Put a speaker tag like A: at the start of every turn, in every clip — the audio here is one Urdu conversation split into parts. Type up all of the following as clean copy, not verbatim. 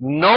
A: 9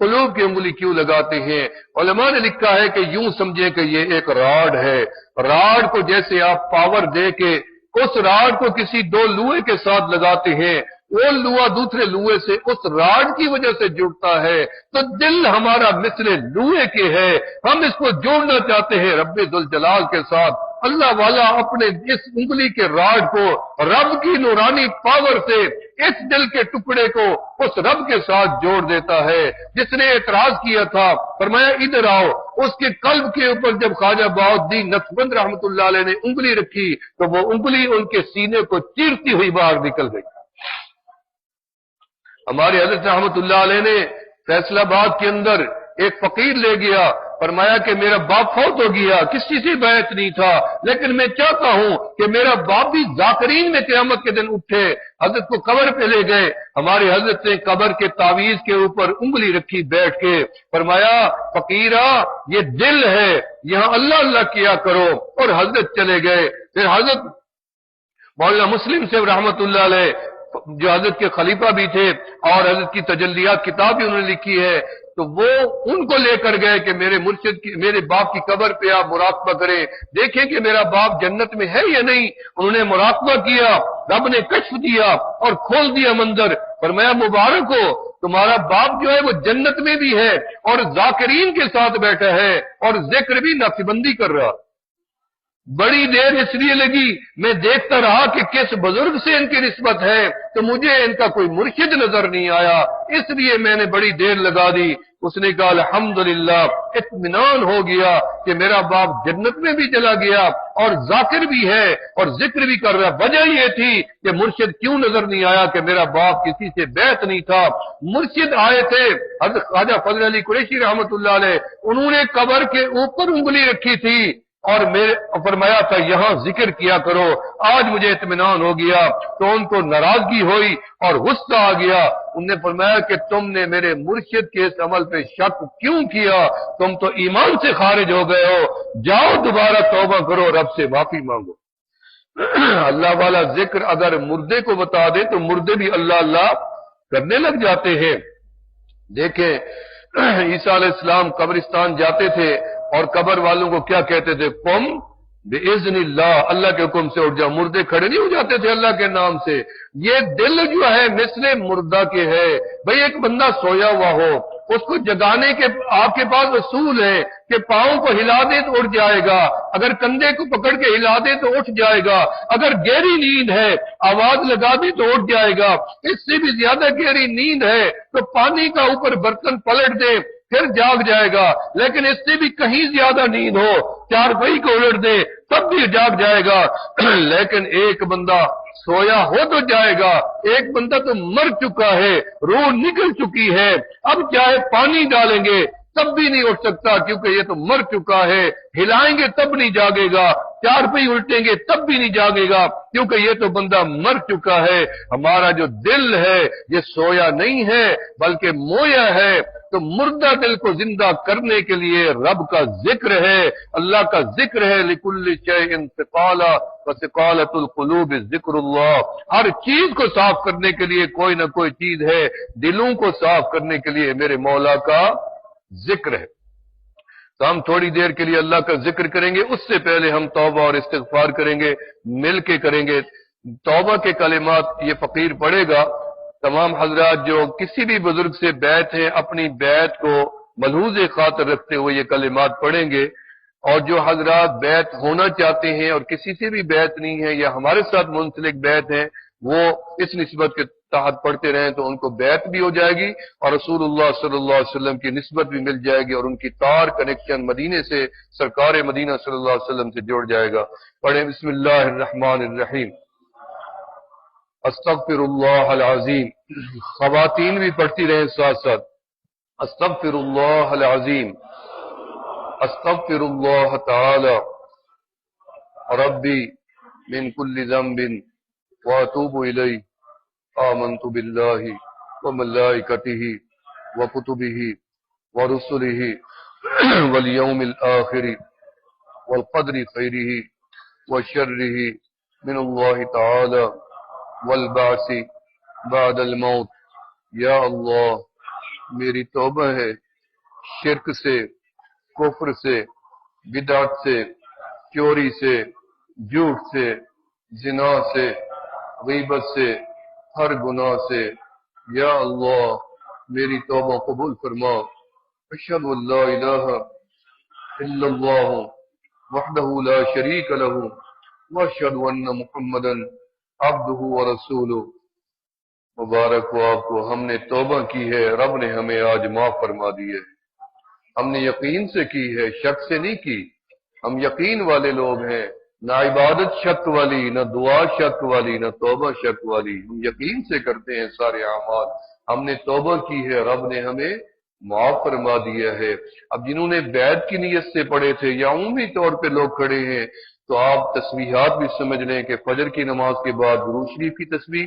A: قلوب کی انگلی کیوں لگاتے ہیں؟ علماء نے لکھا ہے کہ یوں سمجھیں کہ یہ ایک راڈ ہے، راڈ کو جیسے آپ پاور دے کے اس راڈ کو کسی دو لوہے کے ساتھ لگاتے ہیں، وہ لوہا دوسرے لوہے سے اس راڈ کی وجہ سے جڑتا ہے، تو دل ہمارا مثل لوہے کے ہے، ہم اس کو جوڑنا چاہتے ہیں رب ذوالجلال کے ساتھ۔ اللہ والا اپنے اس انگلی کے راڈ کو رب کی نورانی پاور سے اس دل کے ٹکڑے کو اس رب کے ساتھ جوڑ دیتا ہے۔ جس نے اعتراض کیا تھا فرمایا ادھر آؤ، اس کے قلب کے اوپر جب خواجہ بہاؤالدین نقشبند رحمۃ اللہ علیہ نے انگلی رکھی تو وہ انگلی ان کے سینے کو چیرتی ہوئی باہر نکل گئی۔ ہمارے حضرت رحمۃ اللہ علیہ نے فیصلہ آباد کے اندر ایک فقیر لے گیا، فرمایا کہ میرا باپ فوت ہو گیا، کسی سے بیعت نہیں تھا، لیکن میں چاہتا ہوں کہ میرا باپ بھی ذاکرین میں قیامت کے دن اٹھے۔ حضرت کو قبر پہ لے گئے، ہمارے حضرت نے قبر کے تعویذ کے اوپر انگلی رکھی بیٹھ کے، فرمایا فقیرہ یہ دل ہے، یہاں اللہ اللہ کیا کرو، اور حضرت چلے گئے۔ پھر حضرت مولانا مسلم سے رحمۃ اللہ علیہ جو حضرت کے خلیفہ بھی تھے اور حضرت کی تجلیات کتاب بھی انہوں نے لکھی ہے، تو وہ ان کو لے کر گئے کہ میرے مرشد کی میرے باپ کی قبر پہ آپ مراقبہ کریں، دیکھیں کہ میرا باپ جنت میں ہے یا نہیں۔ انہوں نے مراقبہ کیا، رب نے کشف دیا اور کھول دیا منظر، فرمایا مبارک ہو تمہارا باپ جو ہے وہ جنت میں بھی ہے اور ذاکرین کے ساتھ بیٹھا ہے اور ذکر بھی نقشبندی کر رہا۔ بڑی دیر اس لیے لگی، میں دیکھتا رہا کہ کس بزرگ سے ان کی نسبت ہے، تو مجھے ان کا کوئی مرشد نظر نہیں آیا، اس لیے میں نے بڑی دیر لگا دی۔ اس نے کہا الحمدللہ اطمینان ہو گیا کہ میرا باپ جنت میں بھی چلا گیا اور ذاکر بھی ہے اور ذکر بھی کر رہا۔ وجہ یہ تھی کہ مرشد کیوں نظر نہیں آیا کہ میرا باپ کسی سے بیعت نہیں تھا۔ مرشد آئے تھے حضرت خواجہ فضل علی قریشی رحمۃ اللہ علیہ، انہوں نے قبر کے اوپر انگلی رکھی تھی اور میرے فرمایا تھا یہاں ذکر کیا کرو، آج مجھے اطمینان ہو گیا۔ تو ان کو ناراضگی ہوئی اور غصہ آ گیا، انہوں نے فرمایا کہ تم نے میرے مرشد کے اس عمل پہ شک کیوں کیا، تم تو ایمان سے خارج ہو گئے ہو، جاؤ دوبارہ توبہ کرو، رب سے معافی مانگو۔ اللہ والا ذکر اگر مردے کو بتا دے تو مردے بھی اللہ اللہ کرنے لگ جاتے ہیں۔ دیکھیں عیسیٰ علیہ السلام قبرستان جاتے تھے اور قبر والوں کو کیا کہتے تھے؟ قم بِإِذْنِ اللہ، اللہ کے حکم سے اٹھ جاؤ۔ مردے کھڑے نہیں ہو جاتے تھے اللہ کے نام سے۔ یہ دل جو ہے مثل مردہ کے ہے، بھئی ایک بندہ سویا ہوا ہو، اس کو جگانے کے آپ کے پاس اصول ہے کہ پاؤں کو ہلا دے تو اٹھ جائے گا، اگر کندھے کو پکڑ کے ہلا دے تو اٹھ جائے گا، اگر گہری نیند ہے آواز لگا دے تو اٹھ جائے گا، اس سے بھی زیادہ گہری نیند ہے تو پانی کا اوپر برتن پلٹ دے پھر جاگ جائے گا، لیکن اس سے بھی کہیں زیادہ نیند ہو، چارپائی کو الٹ دے تب بھی جاگ جائے گا۔ لیکن ایک بندہ سویا ہو تو جائے گا، ایک بندہ تو مر چکا ہے، روح نکل چکی ہے، اب چاہے پانی ڈالیں گے تب بھی نہیں اٹھ سکتا کیونکہ یہ تو مر چکا ہے، ہلائیں گے تب نہیں جاگے گا، چارپائی الٹیں گے تب بھی نہیں جاگے گا کیونکہ یہ تو بندہ مر چکا ہے۔ ہمارا جو دل ہے یہ سویا نہیں ہے بلکہ مویا ہے، تو مردہ دل کو زندہ کرنے کے لیے رب کا ذکر ہے، اللہ کا ذکر ہے۔ لِكُلِّ شَيْءٍ ثِقَالَةٌ وَثِقَالَةُ الْقُلُوبِ ذِكْرُ اللَّهِ، ہر چیز کو صاف کرنے کے لیے کوئی نہ کوئی چیز ہے، دلوں کو صاف کرنے کے لیے میرے مولا کا ذکر ہے۔ تو ہم تھوڑی دیر کے لیے اللہ کا ذکر کریں گے، اس سے پہلے ہم توبہ اور استغفار کریں گے، مل کے کریں گے۔ توبہ کے کلمات یہ فقیر پڑھے گا، تمام حضرات جو کسی بھی بزرگ سے بیعت ہیں اپنی بیعت کو ملحوظ خاطر رکھتے ہوئے یہ کلمات پڑھیں گے، اور جو حضرات بیعت ہونا چاہتے ہیں اور کسی سے بھی بیعت نہیں ہے یا ہمارے ساتھ منسلک بیعت ہیں وہ اس نسبت کے تحت پڑھتے رہیں تو ان کو بیعت بھی ہو جائے گی اور رسول اللہ صلی اللہ علیہ وسلم کی نسبت بھی مل جائے گی اور ان کی تار کنیکشن مدینے سے سرکار مدینہ صلی اللہ علیہ وسلم سے جوڑ جائے گا۔ پڑھیں بسم اللہ الرحمن الرحیم۔ استغفر اللہ العظیم، خواتین بھی پڑھتی رہیں ساتھ ساتھ، استغفر اللہ العظیم، استغفر اللہ تعالی ربی من کل ذنب واتوب الیہ، آمنت باللہ وملائکتہ وکتبہ ورسلہ والیوم الآخر والقدر خیرہ وشرہ من اللہ تعالی والبعث بعد الموت۔ یا اللہ میری توبہ ہے شرک سے، کفر سے، بدعت سے، چوری سے، جھوٹ سے، زنا سے، غیبت سے، ہر گناہ سے۔ یا اللہ میری توبہ قبول فرما۔ اشہد ان لا الہ الا اللہ وحدہ لا شریک لہ واشہد ان محمدا عبدہ ورسولہ۔ مبارک ہو آپ کو، ہم نے توبہ کی ہے، رب نے ہمیں آج معاف فرما دی ہے۔ ہم نے یقین سے کی ہے، شک سے نہیں کی۔ ہم یقین والے لوگ ہیں، نہ عبادت شک والی، نہ دعا شک والی، نہ توبہ شک والی۔ ہم یقین سے کرتے ہیں سارے اعمال۔ ہم نے توبہ کی ہے، رب نے ہمیں معاف فرما دیا ہے۔ اب جنہوں نے بیعت کی نیت سے پڑھے تھے یا عمومی طور پہ لوگ کھڑے ہیں، تو آپ تسبیحات بھی سمجھ لیں کہ فجر کی نماز کے بعد درود شریف کی تسبیح،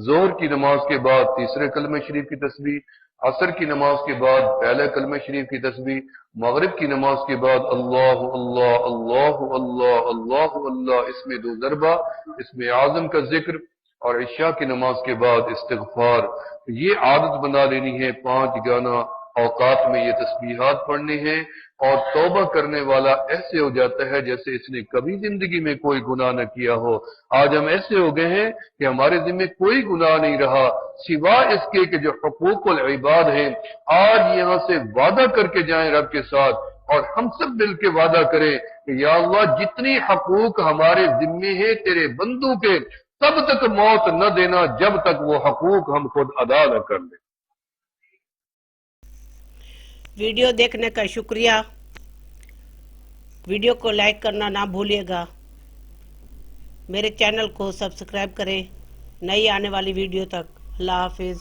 A: ظہر کی نماز کے بعد تیسرے کلمہ شریف کی تسبیح، عصر کی نماز کے بعد پہلے کلمہ شریف کی تسبیح، مغرب کی نماز کے بعد اللہ اللہ اللہ اللہ اللہ اللہ اس میں 2 ضربہ اس میں اعظم کا ذکر، اور عشاء کی نماز کے بعد استغفار۔ یہ عادت بنا لینی ہے، 5 گانا اوقات میں یہ تسبیحات پڑھنے ہیں، اور توبہ کرنے والا ایسے ہو جاتا ہے جیسے اس نے کبھی زندگی میں کوئی گناہ نہ کیا ہو۔ آج ہم ایسے ہو گئے ہیں کہ ہمارے ذمہ کوئی گناہ نہیں رہا سوا اس کے کہ جو حقوق العباد ہیں۔ آج یہاں سے وعدہ کر کے جائیں رب کے ساتھ، اور ہم سب مل کے وعدہ کریں کہ یا اللہ جتنی حقوق ہمارے ذمے ہیں تیرے بندوں کے، تب تک موت نہ دینا جب تک وہ حقوق ہم خود ادا نہ کر لیں۔
B: ویڈیو دیکھنے کا شکریہ۔ ویڈیو کو لائک کرنا نہ بھولیے گا۔ میرے چینل کو سبسکرائب کریں نئی آنے والی ویڈیو تک۔ اللہ حافظ۔